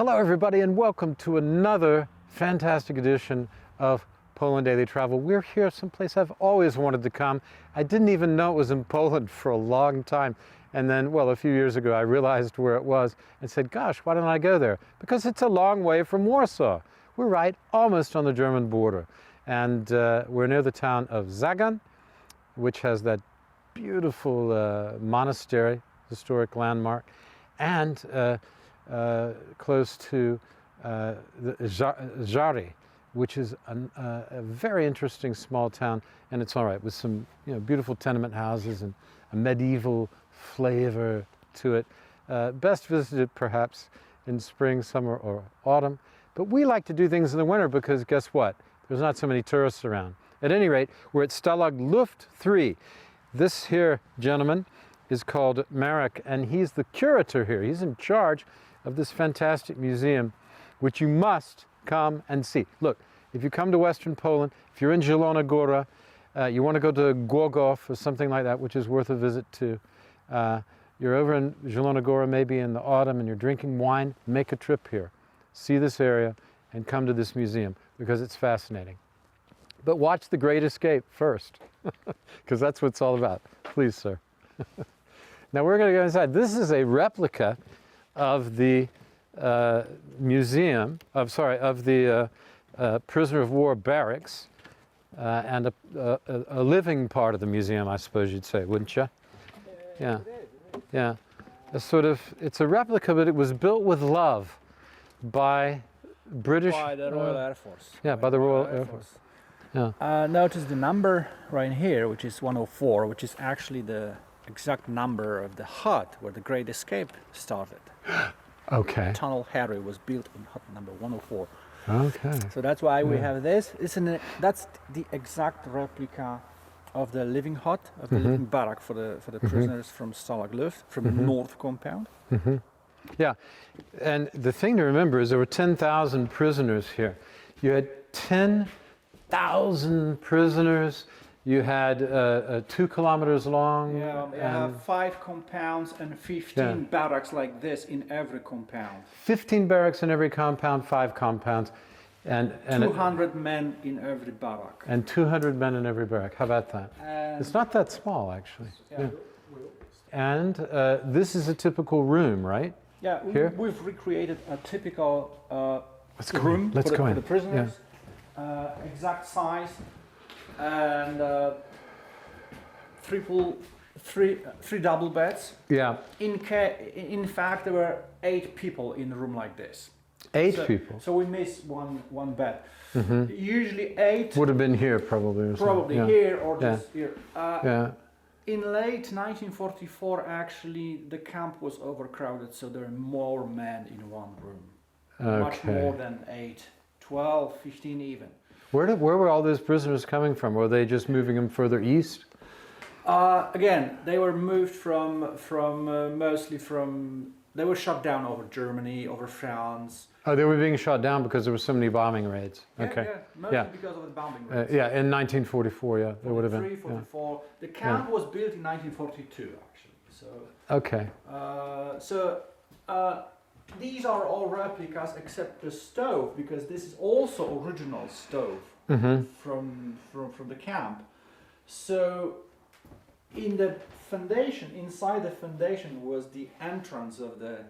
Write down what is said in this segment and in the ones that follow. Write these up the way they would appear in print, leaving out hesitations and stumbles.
Hello everybody and welcome to another fantastic edition of Poland Daily Travel. We're here someplace I've always wanted to come. I didn't even know it was in Poland for a long time. And then, well, a few years ago I realized where it was and said, gosh, why don't I go there? Because it's a long way from Warsaw. We're right almost on the German border. And we're near the town of Zagan, which has that beautiful monastery, historic landmark, and close to the Żary, which is a very interesting small town, and it's all right with some beautiful tenement houses and a medieval flavor to it. Best visited perhaps in spring, summer, or autumn. But we like to do things in the winter because guess what? There's not so many tourists around. At any rate, we're at Stalag Luft 3. This here gentleman is called Marek, and he's the curator here. He's in charge of this fantastic museum, which you must come and see. Look, if you come to Western Poland, if you're in Zielona Góra, you want to go to Głogów or something like that, which is worth a visit to. You're over in Zielona Góra maybe in the autumn and you're drinking wine, make a trip here. See this area and come to this museum because it's fascinating. But watch The Great Escape first, because that's what it's all about. Please, sir. Now we're going to go inside. This is a replica of the museum, of the prisoner of war barracks, and a living part of the museum, I suppose you'd say, wouldn't you? Yeah, yeah. It's a replica, but it was built with love by British. By the Royal Air Force. Yeah, by the Royal Air Force. Yeah. Notice the number right here, which is 104, which is actually the exact number of the hut where the Great Escape started. Okay. Tunnel Harry was built in hut number 104. Okay. So that's why we have this. That's the exact replica of the living hut, of the living barrack for the prisoners from Stalag Luft, from the North compound. Yeah, and the thing to remember is there were 10,000 prisoners here. You had 10,000 prisoners. You had 2 kilometers long. Yeah, we have 5 compounds and 15 barracks like this in every compound. 15 barracks in every compound, 5 compounds. And 200 men in every barrack. And 200 men in every barrack. How about that? It's not that small, actually. Yeah. And this is a typical room, right? Yeah, here? We've recreated a typical room for the prisoners. Yeah. Exact size. And three double beds. Yeah. In fact, there were 8 people in a room like this. 8 people. So we missed one bed. Usually 8 would have been here probably. Here or just here. Yeah. In late 1944, actually, the camp was overcrowded, so there are more men in one room. Okay. Much more than 8, 12, 15 even. Where were all those prisoners coming from? Were they just moving them further east? Again, they were moved mostly from. They were shut down over Germany, over France. Oh, they were being shot down because there were so many bombing raids. Okay. Mostly because of the bombing raids. In 1944, there would have been. 44. The camp was built in 1942, actually. So. Okay. These are all replicas except the stove, because this is also original stove from the camp. So in the foundation, inside the foundation was the entrance of the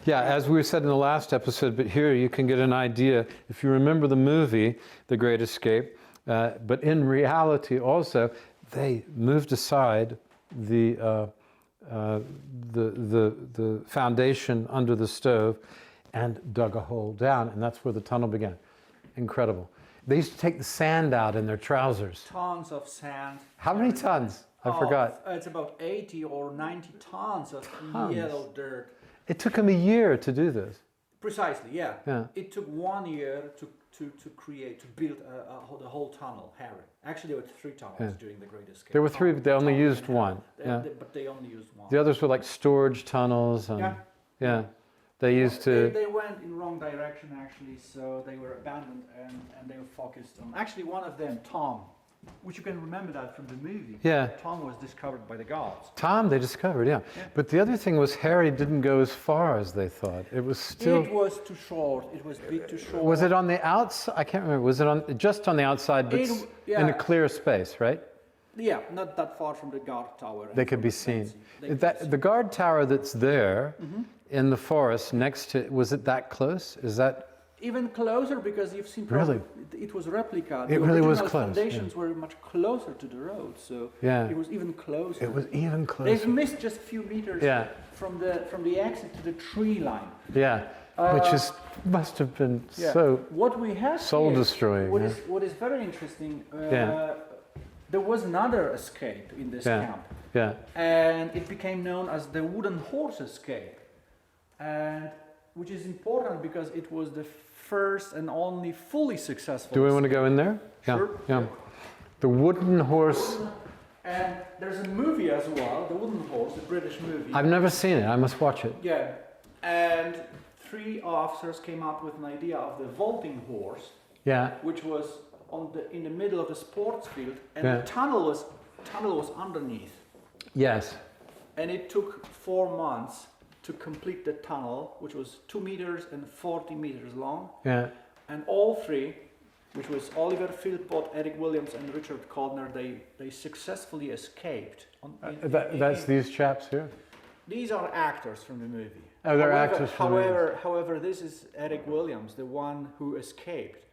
as we said in the last episode, but here you can get an idea, if you remember the movie, The Great Escape, but in reality also, they moved aside the foundation under the stove and dug a hole down, and that's where the tunnel began. Incredible. They used to take the sand out in their trousers. Tons of sand. How many tons? I forgot. It's about 80 or 90 tons of yellow dirt. It took them a year to do this. Precisely, yeah. It took 1 year to build the whole tunnel, Harry. Actually, there were 3 tunnels during the Great Escape. There were 3, but they only used one. But they only used one. The others were like storage tunnels. And, They used to. They went in wrong direction, actually, so they were abandoned and they were focused on. Actually, one of them, Tom, which you can remember that from the movie. Yeah. Tom was discovered by the gods. Tom, they discovered, yeah. But the other thing was Harry didn't go as far as they thought. It was still... It was too short. It was a bit too short. Was it on the outside? I can't remember. Was it on just on the outside, but in a clear space, right? Yeah, not that far from the guard tower. They could be seen. The guard tower that's there in the forest next to, was it that close? Is that... Even closer, because you've seen... Really? It was replica. It really was close. The foundations were much closer to the road, so it was even closer. It was even closer. They've missed just a few meters from the exit to the tree line. Yeah, which must have been so what we have soul destroying. What is very interesting, there was another escape in this camp. Yeah. And it became known as the wooden horse escape. And which is important because it was the first and only fully successful. Do we want to go in there? Sure. Yeah. The wooden horse. And there's a movie as well, The Wooden Horse, a British movie. I've never seen it. I must watch it. Yeah. And 3 officers came up with an idea of the vaulting horse. Yeah. Which was in the middle of the sports field, and the tunnel was underneath. Yes. And it took 4 months to complete the tunnel, which was 2 meters and 40 meters long. Yeah. And all 3, which was Oliver Philpott, Eric Williams, and Richard Codner, they successfully escaped. That's these chaps here? These are actors from the movie. Oh, they're actors from the movie. However, this is Eric Williams, the one who escaped.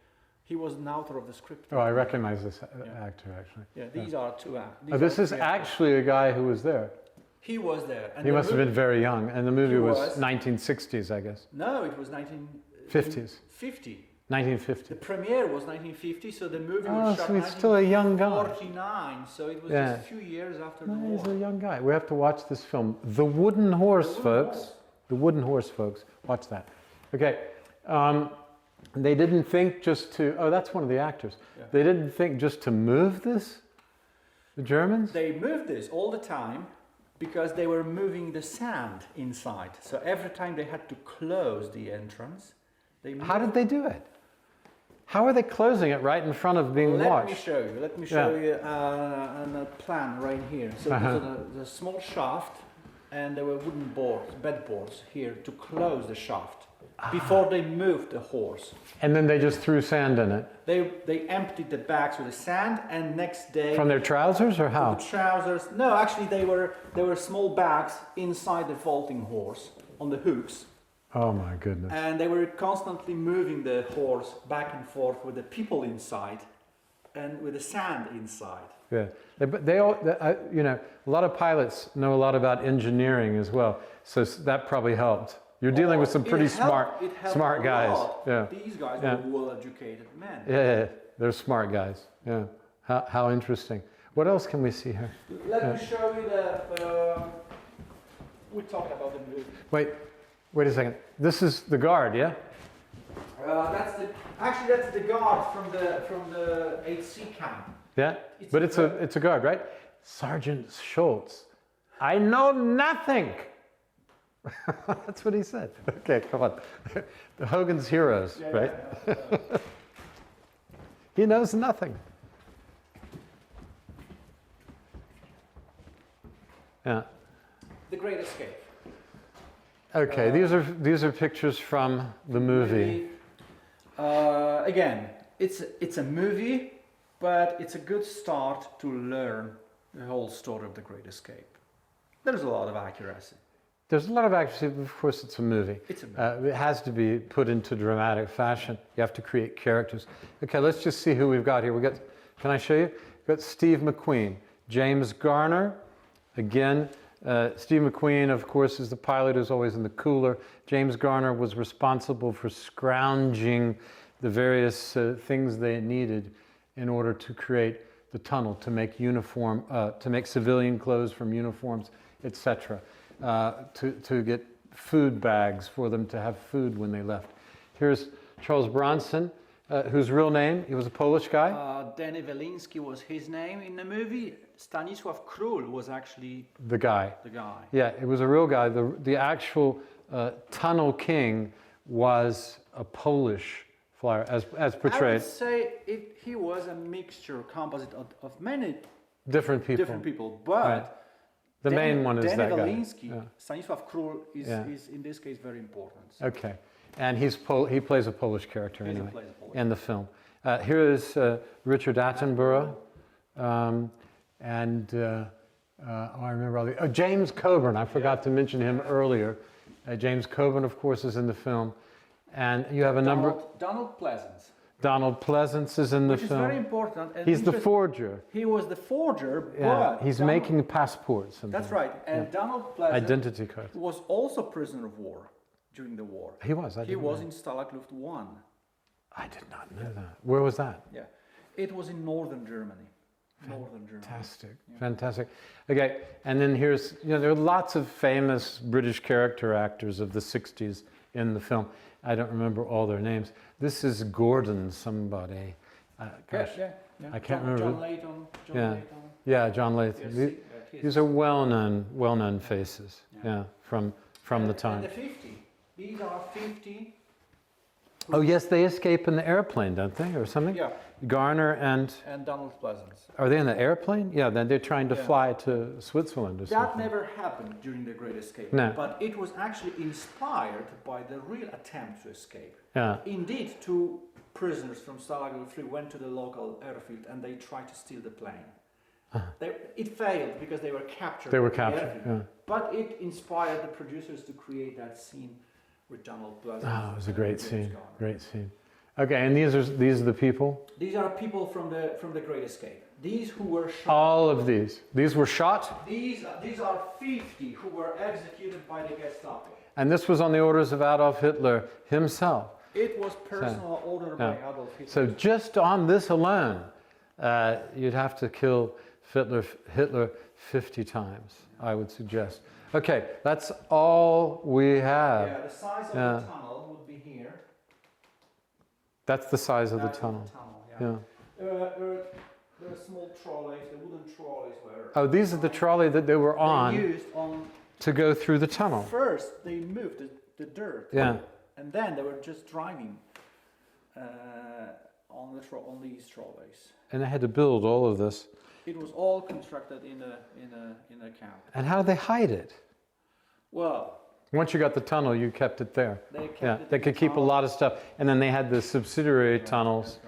He was an author of the script. Oh, I recognize this actor, actually. Yeah, these are 2 actors. Oh, this is actually a guy who was there. He was there. And he must have been very young, and the movie was 1960s, I guess. No, it was 1950. 1950. The premiere was 1950, so the movie was shot so he's still a young guy. 1949, so it was just a few years after the war. He's a young guy. We have to watch this film. The Wooden Horse, folks. The Wooden Horse, folks. Watch that. Okay. They didn't think just to... Oh, that's one of the actors. Yeah. They didn't think just to move this, the Germans? They moved this all the time because they were moving the sand inside. So every time they had to close the entrance, they moved. How did they do it? How are they closing it right in front of being watched? Let me show you a plan right here. So there's a small shaft, and there were wooden bed boards here to close the shaft before they moved the horse. And then they just threw sand in it? They emptied the bags with the sand, and next day... From their trousers, or how? The trousers. No, actually they were small bags inside the vaulting horse on the hooks. Oh my goodness. And they were constantly moving the horse back and forth with the people inside and with the sand inside. Yeah, they all, you know, a lot of pilots know a lot about engineering as well, so that probably helped. You're dealing with some pretty smart guys. Yeah. These guys were well-educated men. Yeah, they're smart guys. Yeah. How interesting. What else can we see here? Let me show you the. We're talking about the movie. Wait a second. This is the guard, yeah? That's the guard from the 8C camp. Yeah, but it's a guard, right? Sergeant Schultz. I know nothing. That's what he said. Okay, come on. The Hogan's Heroes, right? Yeah. He knows nothing. Yeah. The Great Escape. Okay, these are pictures from the movie. Again, it's a movie, but it's a good start to learn the whole story of the Great Escape. There's a lot of accuracy. There's a lot of accuracy, but of course it's a movie. It's a movie. It has to be put into dramatic fashion. You have to create characters. Okay, let's just see who we've got here. Can I show you? We've got Steve McQueen, James Garner. Again, Steve McQueen, of course, is the pilot who's always in the cooler. James Garner was responsible for scrounging the various things they needed in order to create the tunnel, to make to make civilian clothes from uniforms, etc. To get food bags for them to have food when they left. Here's Charles Bronson, whose real name, he was a Polish guy. Denny Weliński was his name in the movie. Stanisław Król was actually the guy. Yeah, it was a real guy. The actual tunnel king was a Polish flyer as I portrayed. would say he was a mixture, composite of many Different people, but Right. The main one is that guy. Waliński, Yeah. Stanisław Król is, Yeah. is in this case very important. Okay, and he plays a Polish character anyway plays a Polish in the film. Here is Richard Attenborough, and I remember all the James Coburn. I forgot to mention him earlier. James Coburn, of course, is in the film, and you have a number. Donald Pleasance. Donald Pleasance is in the Which is film. very important. And He's the forger. He was the forger, Yeah, but he's Donald- making passports. And That's things. right. And Donald Pleasance Identity card. was also prisoner of war during the war. He was. He was in Stalag Luft 1. I did not know that. Where was that? Yeah, it was in northern Germany. Northern Germany. Fantastic, fantastic. Okay, and then here's, there are lots of famous British character actors of the 60s in the film. I don't remember all their names. This is Gordon somebody. Gosh, Yeah. I can't John remember. Layton. Yeah. Yeah, John Latham. These are well-known faces. Yeah, from the time. And the 50. These are 50. Oh yes, they escape in the airplane, don't they, or something? Yeah. Garner and Donald Pleasance. are they in the airplane? Yeah, then they're trying to fly to Switzerland or That something. never happened during the Great Escape. No. But it was actually inspired by the real attempt to escape. Yeah. Indeed, two prisoners from Stalag Luft 3 went to the local airfield and they tried to steal the plane. It failed because they were captured. They were at the captured, airfield. yeah. But it inspired the producers to create that scene with Donald Pleasance. Oh, it was a great and James scene. Garner. Great scene. Okay, and these are the people. These are people from the Great Escape. These who were shot. All of these. These were shot, These are 50 who were executed by the Gestapo. and this was on the orders of Adolf Hitler himself. It was personal order by yeah. Adolf Hitler. So just on this alone, you'd have to kill Hitler 50 times, I would suggest. Okay, that's all we have. Yeah, the size of the tunnel would be here. That's the size of the That's tunnel. Yeah. Yeah. There are small trolleys, the wooden trolleys were. Oh, these are the trolley that they were They on used on. to go through the tunnel. First, they moved the dirt. Yeah. And then they were just driving on these trolleys. And they had to build all of this. It was all constructed in a camp. And how did they hide it? Well, Once you got the tunnel, you kept it there. they kept Yeah, it they in could the keep a tunnel. lot of stuff. And then they had the subsidiary tunnels,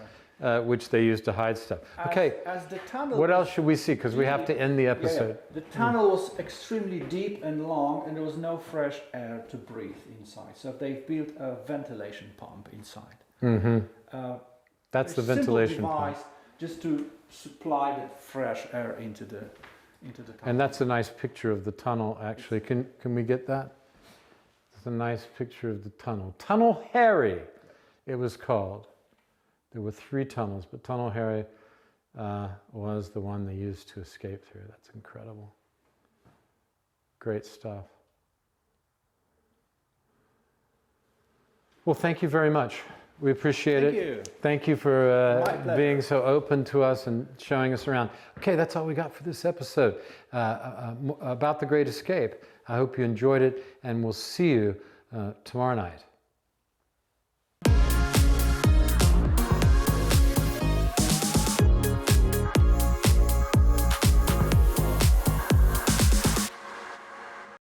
which they used to hide stuff. Okay, As the tunnel. what else should we see? Because we have to end the Yeah, episode. the tunnel was extremely deep and long, and there was no fresh air to breathe inside. So they built a ventilation pump inside. Mm-hmm. That's A the ventilation simple pump. device just to supply the fresh air into the tunnel. And that's a nice picture of the tunnel, actually. Can we get that? It's a nice picture of the tunnel. Tunnel Harry, it was called. There were 3 tunnels, but Tunnel Harry was the one they used to escape through. That's incredible. Great stuff. Well, thank you very much. We appreciate Thank it. you. Thank you for My pleasure. being so open to us and showing us around. Okay, that's all we got for this episode about The Great Escape. I hope you enjoyed it, and we'll see you tomorrow night.